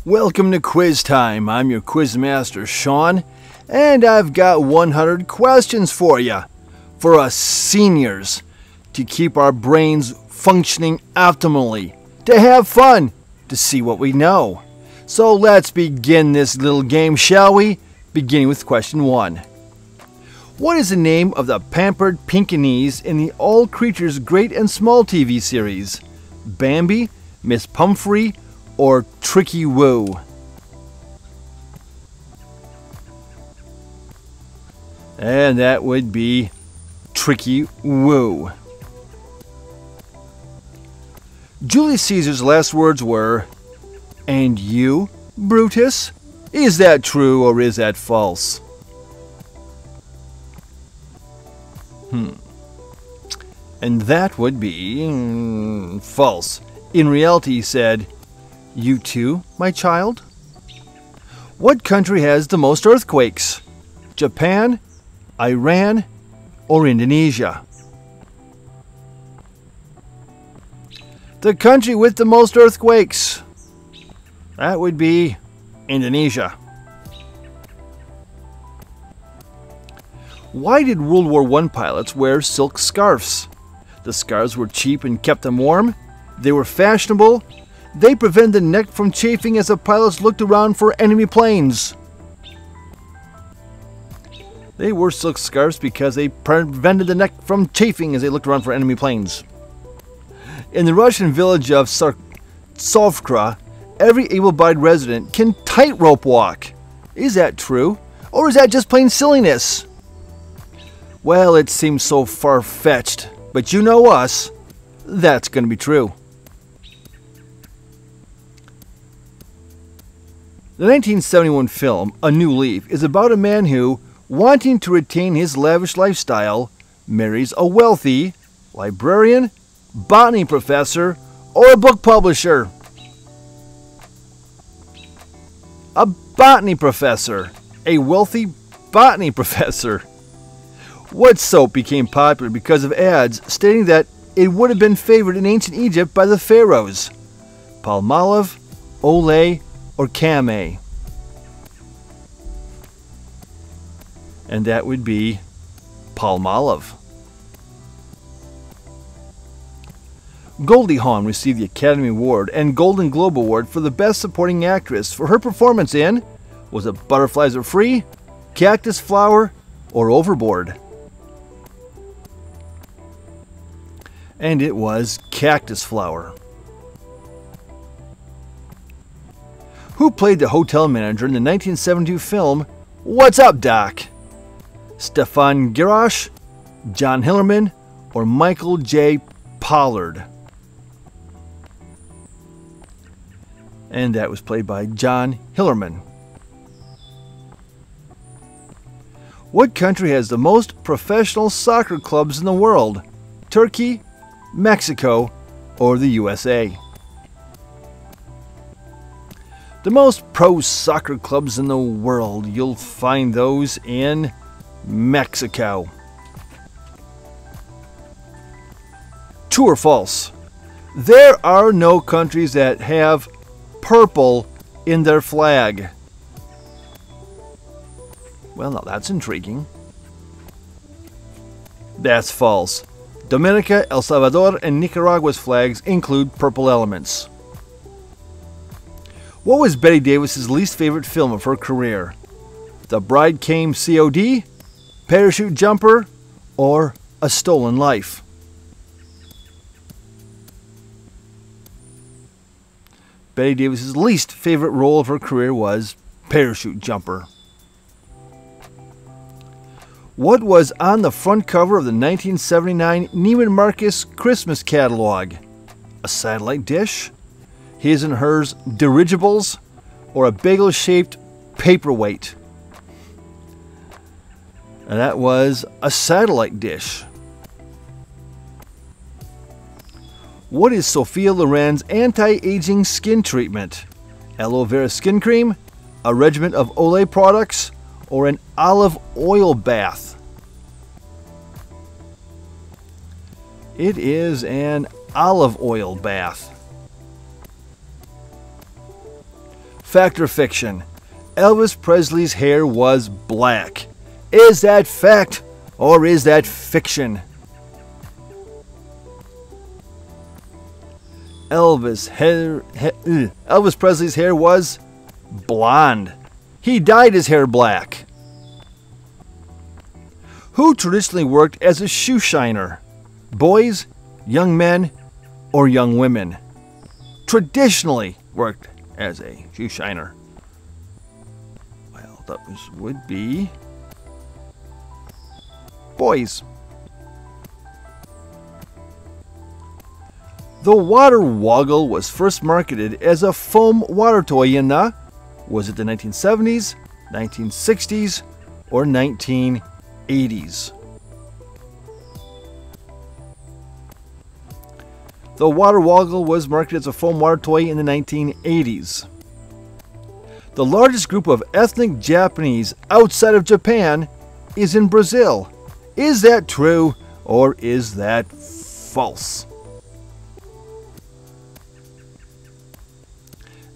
Welcome to quiz time. I'm your quiz master, Sean, and I've got 100 questions for you, for us seniors, to keep our brains functioning optimally, to have fun, to see what we know. So let's begin this little game, shall we? Beginning with question 1. What is the name of the pampered Pinkanese in the All Creatures Great and Small TV series? Bambi, Miss Pumphrey, or Tricky Woo? And that would be Tricky Woo. Julius Caesar's last words were, "And you, Brutus?" Is that true or is that false? And that would be false. In reality, he said, "You too, my child?" What country has the most earthquakes? Japan, Iran, or Indonesia? The country with the most earthquakes. That would be Indonesia. Why did World War I pilots wear silk scarves? The scarves were cheap and kept them warm. They were fashionable. They prevented the neck from chafing as the pilots looked around for enemy planes. They wore silk scarves because they prevented the neck from chafing as they looked around for enemy planes. In the Russian village of Sovkra, every able-bodied resident can tightrope walk. Is that true? Or is that just plain silliness? Well, it seems so far-fetched, but you know us, that's going to be true. The 1971 film, A New Leaf, is about a man who, wanting to retain his lavish lifestyle, marries a wealthy librarian, botany professor, or a book publisher. A botany professor. A wealthy botany professor. What soap became popular because of ads stating that it would have been favored in ancient Egypt by the pharaohs? Palmolive, Olay, or Camay? And that would be Palmolive. Goldie Hawn received the Academy Award and Golden Globe Award for the Best Supporting Actress for her performance in, was it Butterflies Are Free, Cactus Flower, or Overboard? And it was Cactus Flower. Who played the hotel manager in the 1972 film What's Up, Doc? Stefan Girash, John Hillerman, or Michael J. Pollard? And that was played by John Hillerman. What country has the most professional soccer clubs in the world? Turkey, Mexico, or the USA? The most pro soccer clubs in the world, you'll find those in Mexico. True or false? There are no countries that have purple in their flag. Well, now that's intriguing. That's false. Dominica, El Salvador, and Nicaragua's flags include purple elements. What was Bette Davis's least favorite film of her career? The Bride Came COD, Parachute Jumper, or A Stolen Life? Bette Davis's least favorite role of her career was Parachute Jumper. What was on the front cover of the 1979 Neiman Marcus Christmas catalog? A satellite dish, his and hers dirigibles, or a bagel-shaped paperweight? And that was a satellite dish. What is Sophia Loren's anti-aging skin treatment? Aloe vera skin cream, a regimen of Olay products, or an olive oil bath? It is an olive oil bath. Fact or fiction? Elvis Presley's hair was black. Is that fact or is that fiction? Elvis Presley's hair was blonde. He dyed his hair black. Who traditionally worked as a shoe shiner? Boys, young men, or young women? Traditionally worked as a shoe shiner. Well, those would be boys. The water woggle was first marketed as a foam water toy in was it the 1970s, 1960s, or 1980s? The water woggle was marketed as a foam water toy in the 1980s. The largest group of ethnic Japanese outside of Japan is in Brazil. Is that true or is that false?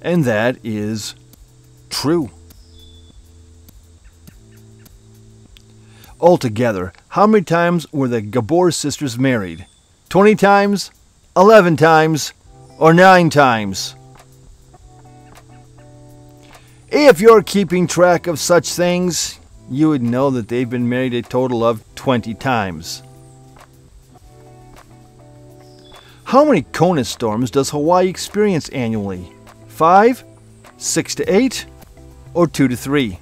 And that is true. Altogether, how many times were the Gabor sisters married? 20 times, 11 times, or 9 times? If you're keeping track of such things, you would know that they've been married a total of 20 times. How many Kona storms does Hawaii experience annually? 5, 6 to 8, or 2 to 3?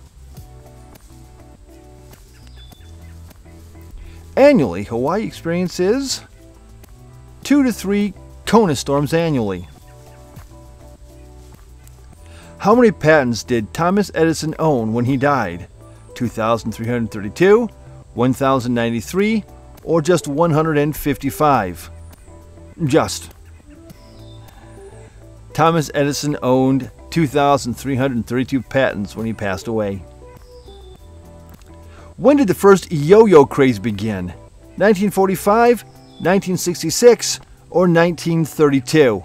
Annually, Hawaii experiences 2 to 3 Kona storms annually. How many patents did Thomas Edison own when he died? 2,332, 1,093, or just 155? Just. Thomas Edison owned 2,332 patents when he passed away. When did the first yo-yo craze begin? 1945, 1966, or 1932?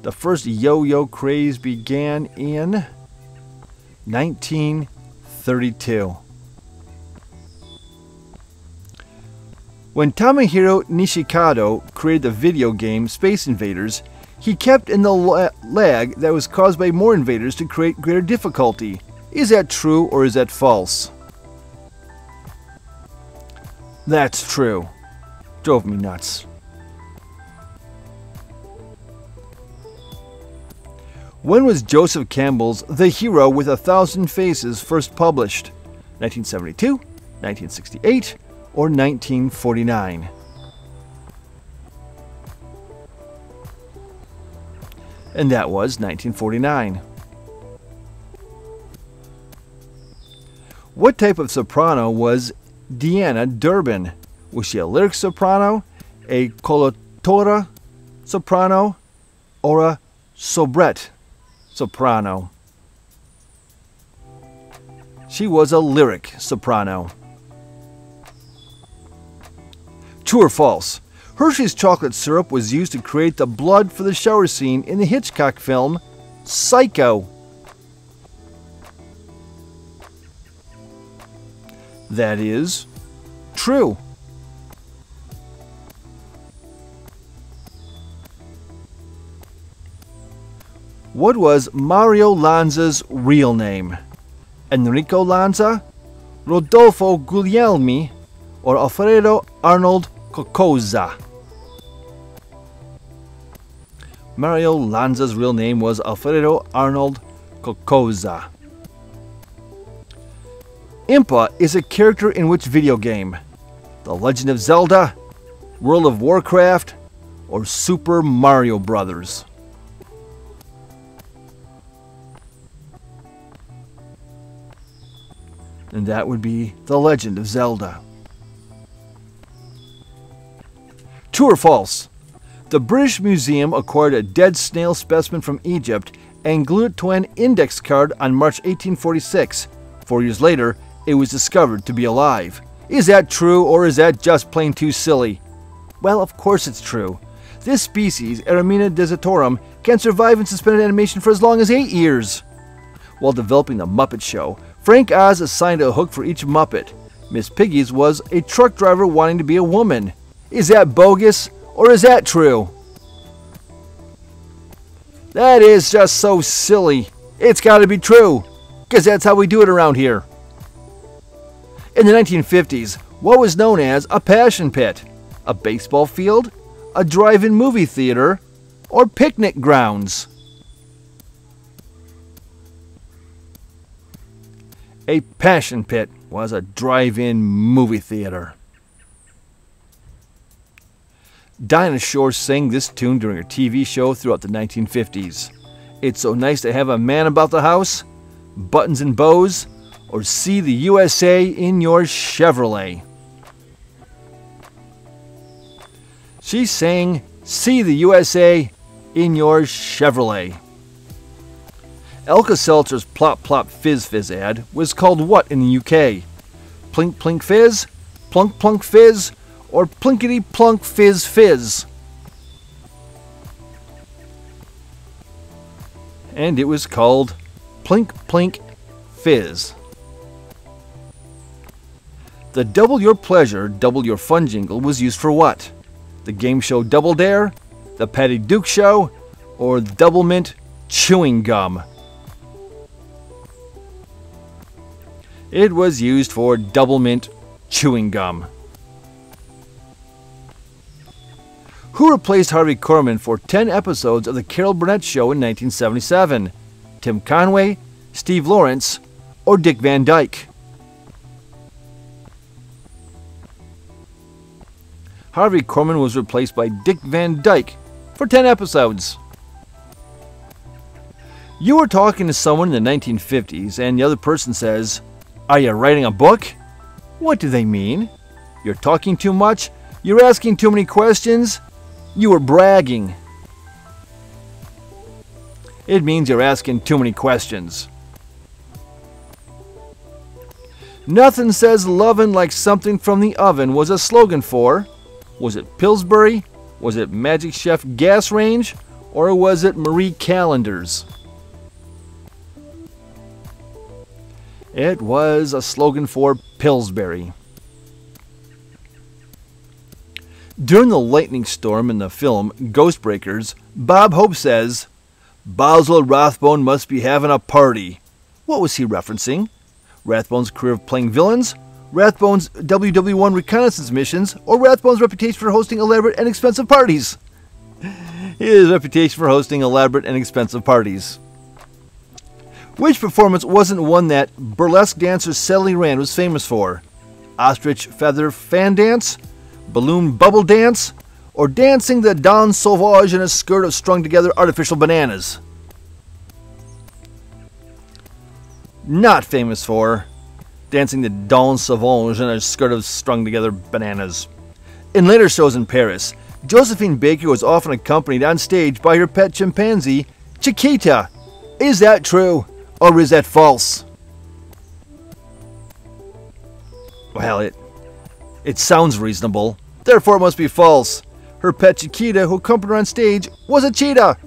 The first yo-yo craze began in 1932. When Tomohiro Nishikado created the video game Space Invaders, he kept in the lag that was caused by more invaders to create greater difficulty. Is that true or is that false? That's true. Drove me nuts. When was Joseph Campbell's The Hero with 1,000 Faces first published? 1972, 1968, or 1949? And that was 1949. What type of soprano was Deanna Durbin? Was she a lyric soprano, a coloratura soprano, or a soubrette soprano? She was a lyric soprano. True or false? Hershey's chocolate syrup was used to create the blood for the shower scene in the Hitchcock film Psycho. That is true. What was Mario Lanza's real name? Enrico Lanza, Rodolfo Guglielmi, or Alfredo Arnold Cocoza? Mario Lanza's real name was Alfredo Arnold Cocoza. Impa is a character in which video game? The Legend of Zelda, World of Warcraft, or Super Mario Brothers? And that would be The Legend of Zelda. True or false? The British Museum acquired a dead snail specimen from Egypt and glued it to an index card on March 1846. 4 years later, it was discovered to be alive. Is that true or is that just plain too silly? Well, of course it's true. This species, Eramina desitorum, can survive in suspended animation for as long as 8 years. While developing the Muppet Show, Frank Oz assigned a hook for each Muppet. Miss Piggy's was a truck driver wanting to be a woman. Is that bogus, or is that true? That is just so silly. It's got to be true, because that's how we do it around here. In the 1950s, what was known as a passion pit? A baseball field? A drive-in movie theater? Or picnic grounds? A passion pit was a drive-in movie theater. Dinah Shore sang this tune during her TV show throughout the 1950s. It's so nice to have a man about the house, buttons and bows, or see the USA in your Chevrolet. She sang See the USA in your Chevrolet. Alka-Seltzer's Plop Plop Fizz Fizz ad was called what in the UK? Plink Plink Fizz, Plunk Plunk Fizz, or Plinkety Plunk Fizz Fizz? And it was called Plink Plink Fizz. The Double Your Pleasure, Double Your Fun jingle was used for what? The game show Double Dare, the Patty Duke Show, or Double Mint Chewing Gum? It was used for Double Mint Chewing Gum. Who replaced Harvey Korman for 10 episodes of The Carol Burnett Show in 1977? Tim Conway, Steve Lawrence, or Dick Van Dyke? Harvey Korman was replaced by Dick Van Dyke for 10 episodes. You were talking to someone in the 1950s and the other person says, "Are you writing a book?" What do they mean? You're talking too much? You're asking too many questions? You were bragging. It means you're asking too many questions. Nothing says lovin' like something from the oven was a slogan for. Was it Pillsbury? Was it Magic Chef Gas Range? Or was it Marie Callender's? It was a slogan for Pillsbury. During the lightning storm in the film Ghostbreakers, Bob Hope says, "Basil Rathbone must be having a party." What was he referencing? Rathbone's career of playing villains? Rathbone's WW1 reconnaissance missions? Or Rathbone's reputation for hosting elaborate and expensive parties? His reputation for hosting elaborate and expensive parties. Which performance wasn't one that burlesque dancer Sally Rand was famous for? Ostrich feather fan dance? Balloon bubble dance? Or dancing the danse sauvage in a skirt of strung together artificial bananas? Not famous for dancing the danse sauvage in a skirt of strung together bananas. In later shows in Paris, Josephine Baker was often accompanied on stage by her pet chimpanzee, Chiquita. Is that true, or is that false? Well, it sounds reasonable, therefore it must be false. Her pet Chiquita, who accompanied her on stage, was a cheetah.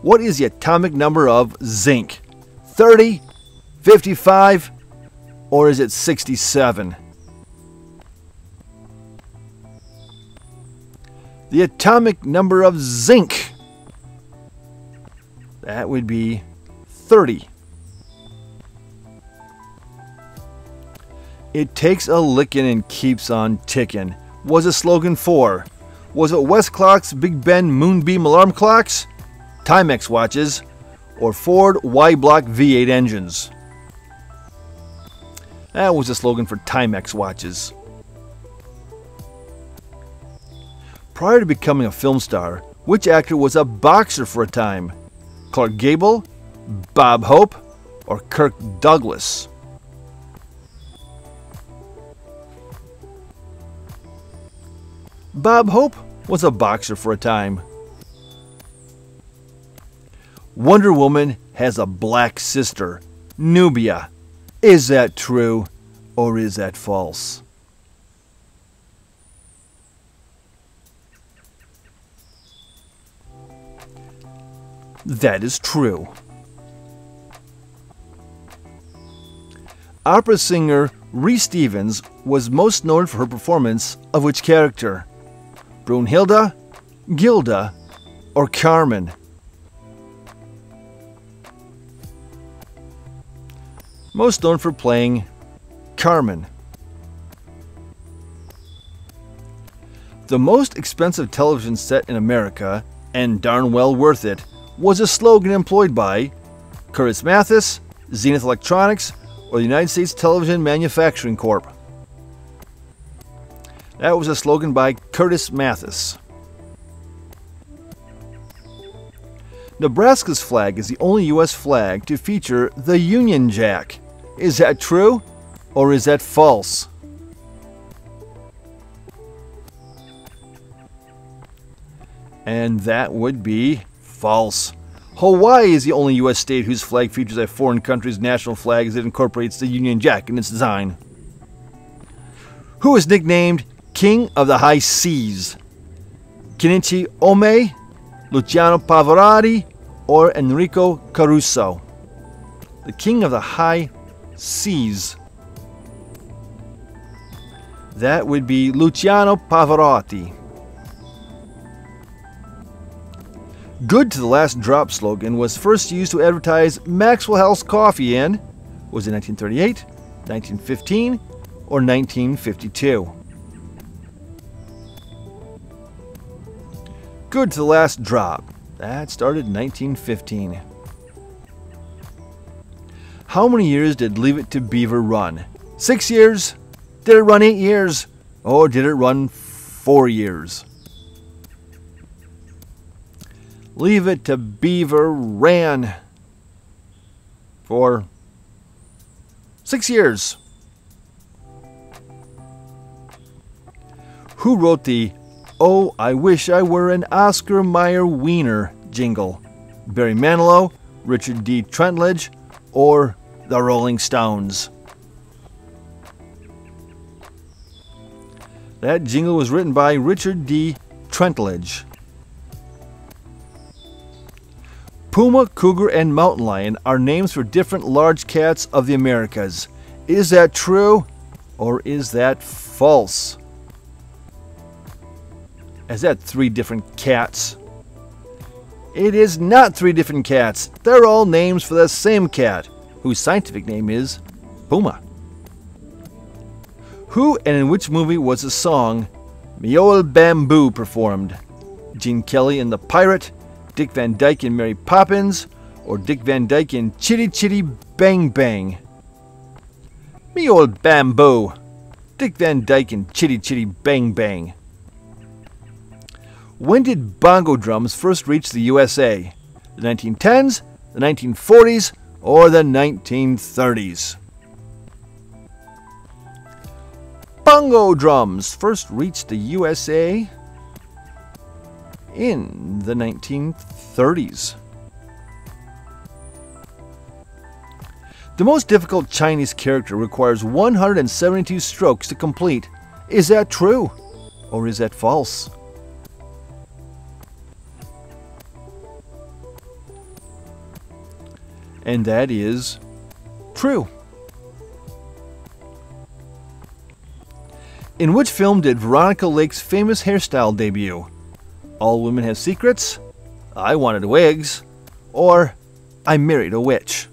What is the atomic number of zinc? 30? 55? Or is it 67? The atomic number of zinc. That would be 30. It takes a lickin' and keeps on tickin' was a slogan for. Was it West Clock's Big Ben Moonbeam alarm clocks, Timex watches, or Ford Y-Block V8 engines? That was a slogan for Timex watches. Prior to becoming a film star, which actor was a boxer for a time? Clark Gable, Bob Hope, or Kirk Douglas? Bob Hope was a boxer for a time. Wonder Woman has a black sister, Nubia. Is that true, or is that false? That is true. Opera singer Rhys Stevens was most known for her performance of which character? Brunhilde, Gilda, or Carmen? Most known for playing Carmen. The most expensive television set in America, and darn well worth it, was a slogan employed by Curtis Mathis, Zenith Electronics, or the United States Television Manufacturing Corp. That was a slogan by Curtis Mathis. Nebraska's flag is the only U.S. flag to feature the Union Jack. Is that true, or is that false? And that would be false. Hawaii is the only U.S. state whose flag features a foreign country's national flag as it incorporates the Union Jack in its design. Who is nicknamed King of the High Seas? Kenichi Ome, Luciano Pavarotti, or Enrico Caruso? The King of the High Seas. That would be Luciano Pavarotti. Good to the last drop slogan was first used to advertise Maxwell House Coffee in, was it 1938, 1915, or 1952? Good to the last drop. That started in 1915. How many years did Leave It to Beaver run? 6 years? Did it run 8 years? Or did it run 4 years? Leave It to Beaver ran for 6 years. Who wrote the "Oh, I Wish I Were an Oscar Mayer Wiener" jingle? Barry Manilow, Richard D. Trentledge, or the Rolling Stones? That jingle was written by Richard D. Trentledge. Puma, cougar, and mountain lion are names for different large cats of the Americas. Is that true, or is that false? Is that 3 different cats? It is not 3 different cats. They're all names for the same cat, whose scientific name is Puma. Who and in which movie was the song "Me Ol' Bamboo" performed? Gene Kelly in The Pirate, Dick Van Dyke in Mary Poppins, or Dick Van Dyke in Chitty Chitty Bang Bang? Me Ol' Bamboo. Dick Van Dyke in Chitty Chitty Bang Bang. When did bongo drums first reach the USA? The 1910s, the 1940s, or the 1930s? Bongo drums first reached the USA in the 1930s. The most difficult Chinese character requires 172 strokes to complete. Is that true, or is that false? And that is true. In which film did Veronica Lake's famous hairstyle debut? All Women Have Secrets, I Wanted Wigs, or I Married a Witch?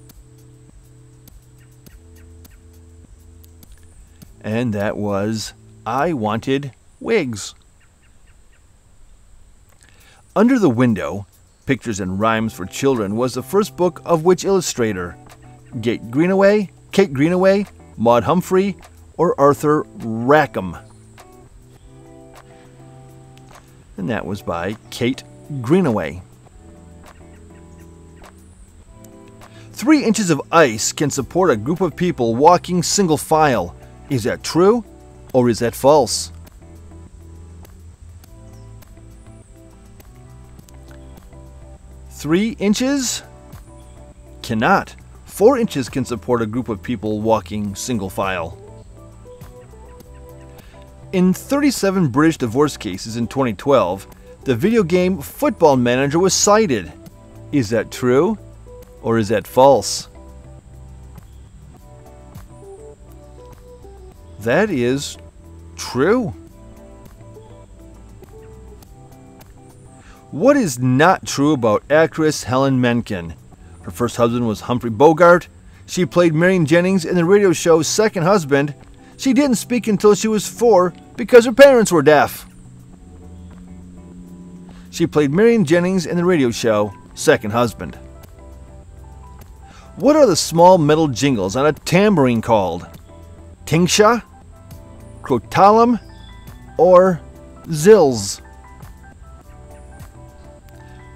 And that was I Wanted Wigs. Under the Window, Pictures and Rhymes for Children was the first book of which illustrator? Kate Greenaway, Maud Humphrey, or Arthur Rackham? And that was by Kate Greenaway. 3 inches of ice can support a group of people walking single file. Is that true, or is that false? Three inches? Cannot. 4 inches can support a group of people walking single file. In 37 British divorce cases in 2012, the video game Football Manager was cited. Is that true or is that false? That is true. What is not true about actress Helen Menken? Her first husband was Humphrey Bogart. She played Marion Jennings in the radio show Second Husband. She didn't speak until she was 4 because her parents were deaf. She played Marion Jennings in the radio show Second Husband. What are the small metal jingles on a tambourine called? Tingsha, Crotalum, or Zills?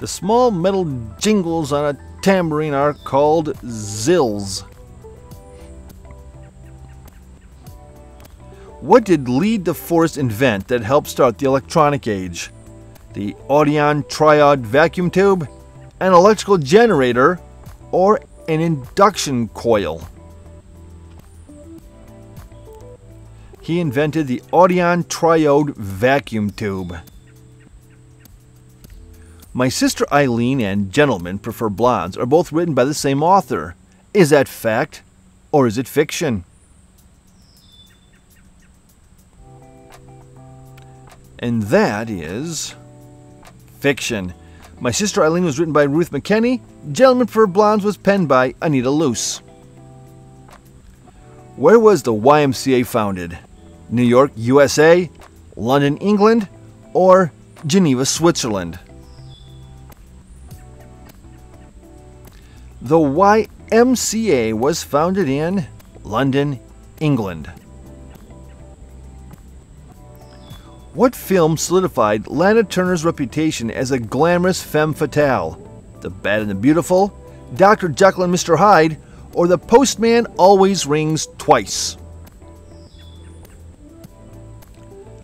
The small metal jingles on a tambourine are called zills. What did Lee DeForest invent that helped start the electronic age? The Audion triode vacuum tube, an electrical generator, or an induction coil? He invented the Audion triode vacuum tube. My Sister Eileen and Gentlemen Prefer Blondes are both written by the same author. Is that fact or is it fiction? And that is fiction. My Sister Eileen was written by Ruth McKenney. Gentlemen Prefer Blondes was penned by Anita Luce. Where was the YMCA founded? New York, USA, London, England, or Geneva, Switzerland? The YMCA was founded in London, England. What film solidified Lana Turner's reputation as a glamorous femme fatale? The Bad and the Beautiful, Dr. Jekyll and Mr. Hyde, or The Postman Always Rings Twice?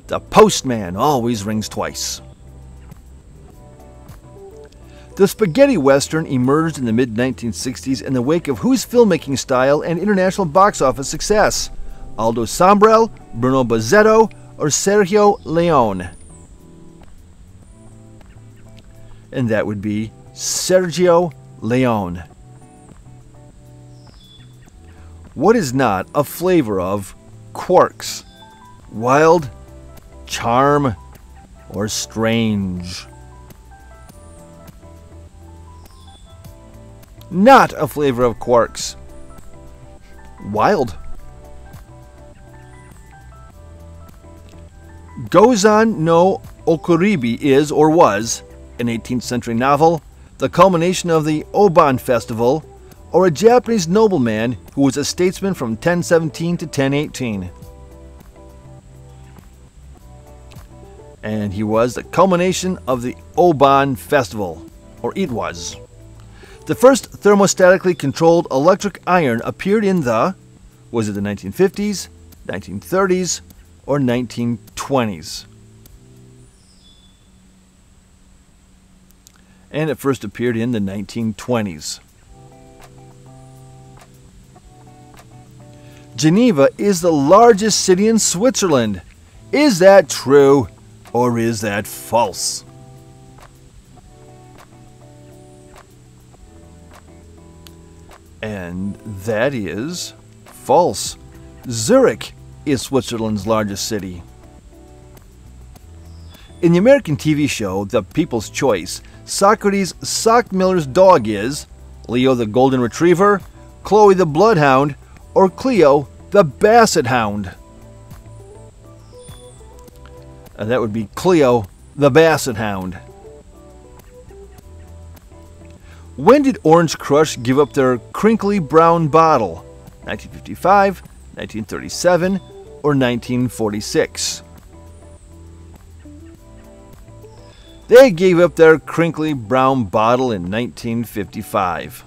The Postman Always Rings Twice. The spaghetti western emerged in the mid-1960s in the wake of whose filmmaking style and international box office success? Aldo Sombrel, Bruno Bozzetto, or Sergio Leone? And that would be Sergio Leone. What is not a flavor of quarks? Wild, charm, or strange? Not a flavor of quarks. Wild. Gozan no Okuribi is, or was, an 18th century novel, the culmination of the Oban Festival, or a Japanese nobleman who was a statesman from 1017 to 1018. And he was the culmination of the Oban Festival, or it was. The first thermostatically controlled electric iron appeared in the, was it the 1950s, 1930s, or 1920s? And it first appeared in the 1920s. Geneva is the largest city in Switzerland. Is that true or is that false? And that is false. Zurich is Switzerland's largest city. In the American TV show The People's Choice, Socrates Sockmiller's dog is Leo the Golden Retriever, Chloe the Bloodhound, or Cleo the Basset Hound? And that would be Cleo the Basset Hound. When did Orange Crush give up their crinkly brown bottle? 1955, 1937, or 1946? They gave up their crinkly brown bottle in 1955.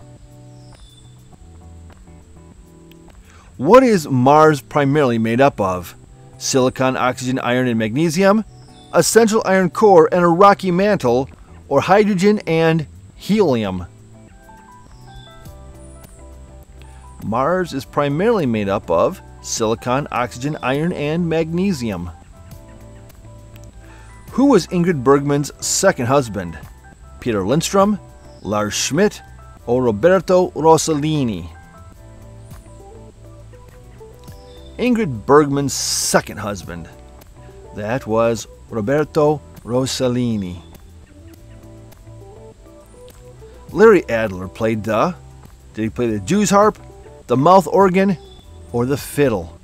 What is Mars primarily made up of? Silicon, oxygen, iron, and magnesium, a central iron core and a rocky mantle, or hydrogen and helium? Mars is primarily made up of silicon, oxygen, iron, and magnesium. Who was Ingrid Bergman's second husband? Peter Lindstrom, Lars Schmidt or Roberto Rossellini? Ingrid Bergman's second husband. That was Roberto Rossellini. Larry Adler played the... Did he play the Jew's harp, the mouth organ, or the fiddle?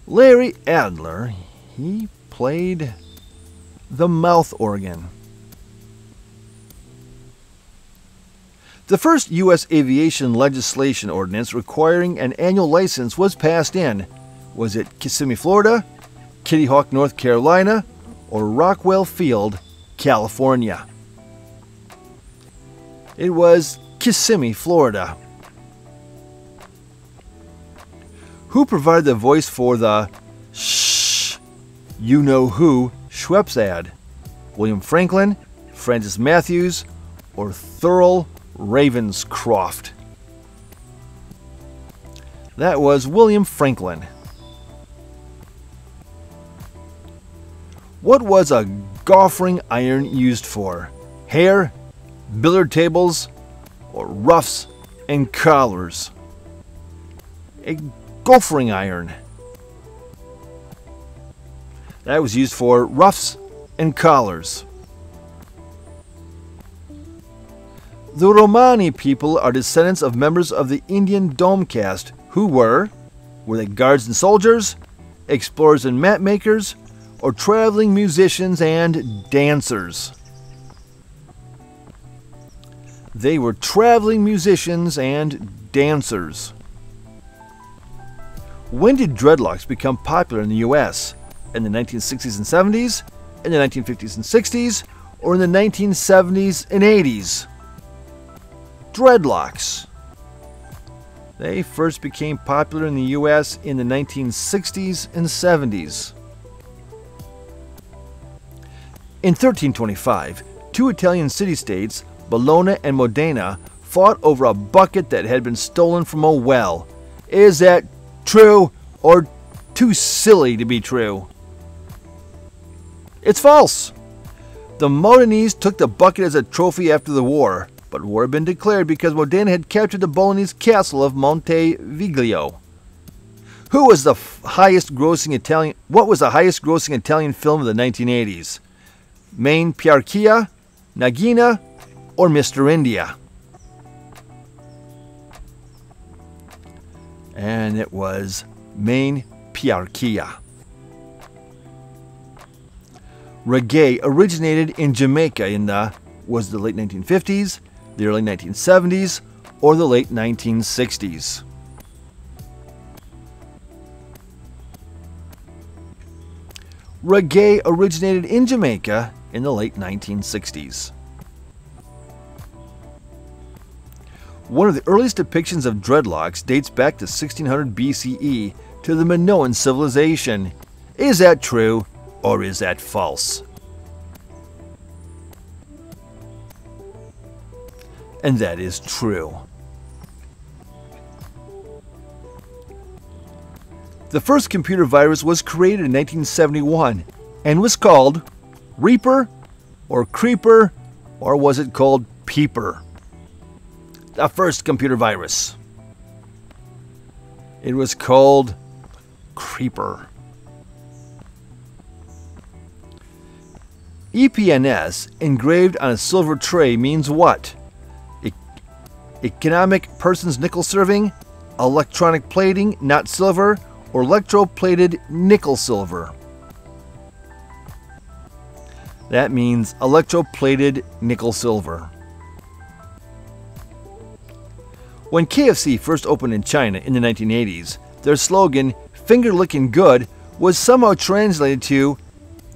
Larry Adler, he played the mouth organ. The first U.S. aviation legislation ordinance requiring an annual license was passed in. Was it Kissimmee, Florida, Kitty Hawk, North Carolina, or Rockwell Field, California? It was Kissimmee, Florida. Who provided the voice for the "Shh, you know who" Schweppes ad? William Franklin, Francis Matthews, or Thurl Ravenscroft? That was William Franklin. What was a goffering iron used for? Hair, billiard tables, or ruffs and collars? A goffering iron. That was used for ruffs and collars. The Romani people are descendants of members of the Indian Dome caste who were they guards and soldiers, explorers and map makers, or traveling musicians and dancers? They were traveling musicians and dancers. When did dreadlocks become popular in the U.S.? In the 1960s and 70s, in the 1950s and 60s, or in the 1970s and 80s? Dreadlocks. They first became popular in the U.S. in the 1960s and 70s. In 1325, two Italian city-states, Bologna and Modena, fought over a bucket that had been stolen from a well. Is that true or too silly to be true? It's false. The Modenese took the bucket as a trophy after the war, but war had been declared because Modena had captured the Bolognese castle of Monteviglio. What was the highest grossing Italian film of the 1980s? Main Piarchia, Nagina, or Mr. India? And it was Main Piarchia. Reggae originated in Jamaica in the late 1950s, the early 1970s, or the late 1960s? Reggae originated in Jamaica in the late 1960s. One of the earliest depictions of dreadlocks dates back to 1600 BCE to the Minoan civilization. Is that true or is that false? And that is true. The first computer virus was created in 1971 and was called Reaper or Creeper, or was it called Peeper? The first computer virus. It was called Creeper. EPNS engraved on a silver tray means what? Economic person's nickel serving, electronic plating, not silver, or electroplated nickel silver? That means electroplated nickel silver. When KFC first opened in China in the 1980s, their slogan, "Finger licking good," was somehow translated to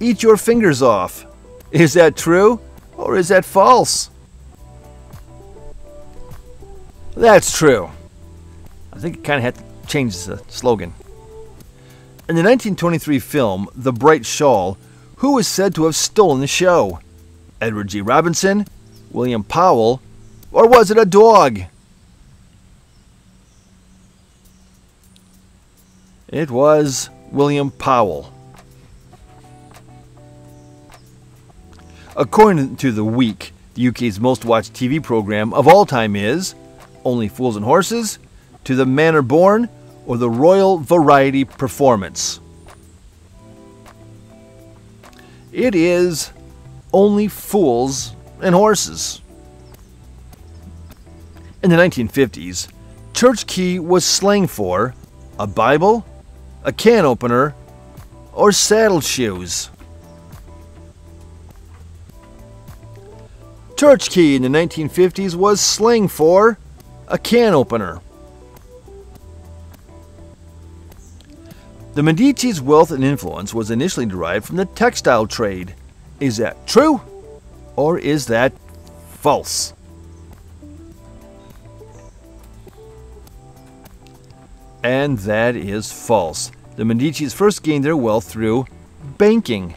"Eat your fingers off." Is that true or is that false? That's true. I think it kind of had to change the slogan. In the 1923 film, The Bright Shawl, who was said to have stolen the show? Edward G. Robinson, William Powell, or was it a dog? It was William Powell. According to The Week, the UK's most watched TV program of all time is Only Fools and Horses, To the Manor Born, or the Royal Variety Performance. It is Only Fools and Horses. In the 1950s, church key was slang for a Bible, a can opener, or saddle shoes. Church key in the 1950s was slang for a can opener. The Medici's wealth and influence was initially derived from the textile trade. Is that true, or is that false? And that is false. The Medici's first gained their wealth through banking.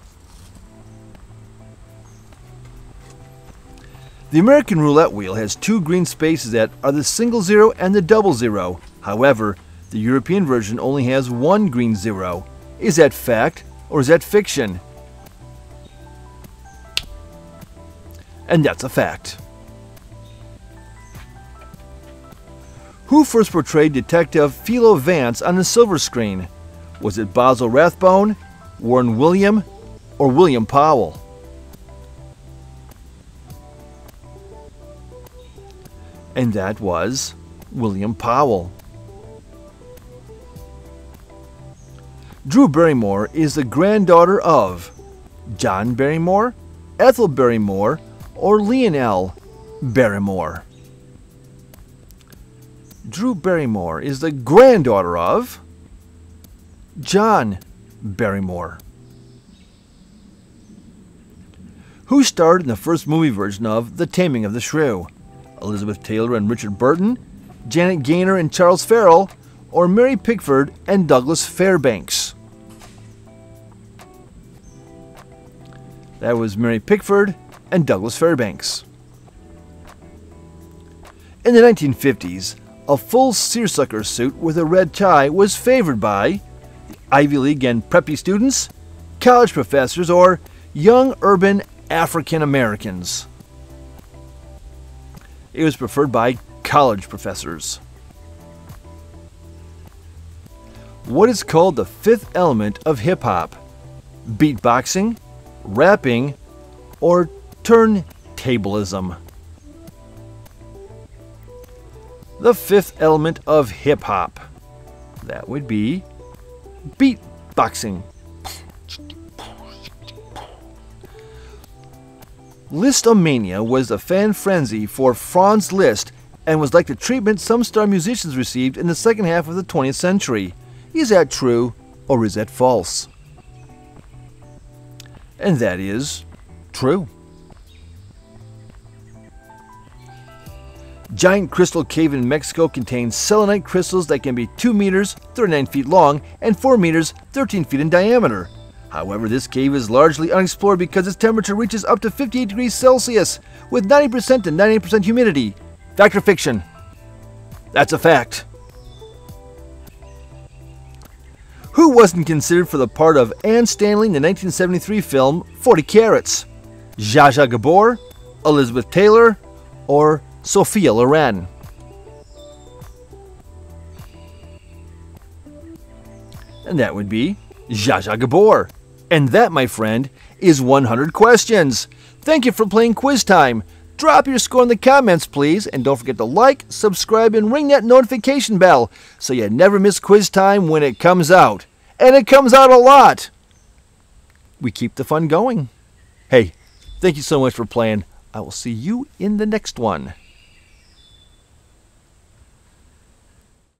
The American roulette wheel has two green spaces that are the single zero and the double zero. However, the European version only has one green zero. Is that fact or is that fiction? And that's a fact. Who first portrayed Detective Philo Vance on the silver screen? Was it Basil Rathbone, Warren William, or William Powell? And that was William Powell. Drew Barrymore is the granddaughter of John Barrymore, Ethel Barrymore, or Lionel Barrymore. Drew Barrymore is the granddaughter of John Barrymore. Who starred in the first movie version of The Taming of the Shrew? Elizabeth Taylor and Richard Burton, Janet Gaynor and Charles Farrell, or Mary Pickford and Douglas Fairbanks? That was Mary Pickford and Douglas Fairbanks. In the 1950s, a full seersucker suit with a red tie was favored by the Ivy League and preppy students, college professors, or young urban African Americans. It was preferred by college professors. What is called the fifth element of hip-hop? Beatboxing, rapping, or turntablism? The fifth element of hip-hop. That would be beatboxing. Listomania was the fan frenzy for Franz Liszt and was like the treatment some star musicians received in the second half of the 20th century. Is that true or is that false? And that is true. Giant Crystal Cave in Mexico contains selenite crystals that can be 2 meters, 39 feet long, and 4 meters, 13 feet in diameter. However, this cave is largely unexplored because its temperature reaches up to 58 degrees Celsius, with 90% to 98% humidity. Fact or fiction? That's a fact. Who wasn't considered for the part of Anne Stanley in the 1973 film 40 Carats? Zsa Zsa Gabor, Elizabeth Taylor, or Sophia Loren? And that would be Zsa Zsa Gabor. And that, my friend, is 100 questions. Thank you for playing Quiz Time. Drop your score in the comments, please, and don't forget to like, subscribe, and ring that notification bell so you never miss Quiz Time when it comes out. And it comes out a lot. We keep the fun going. Hey, thank you so much for playing. I will see you in the next one.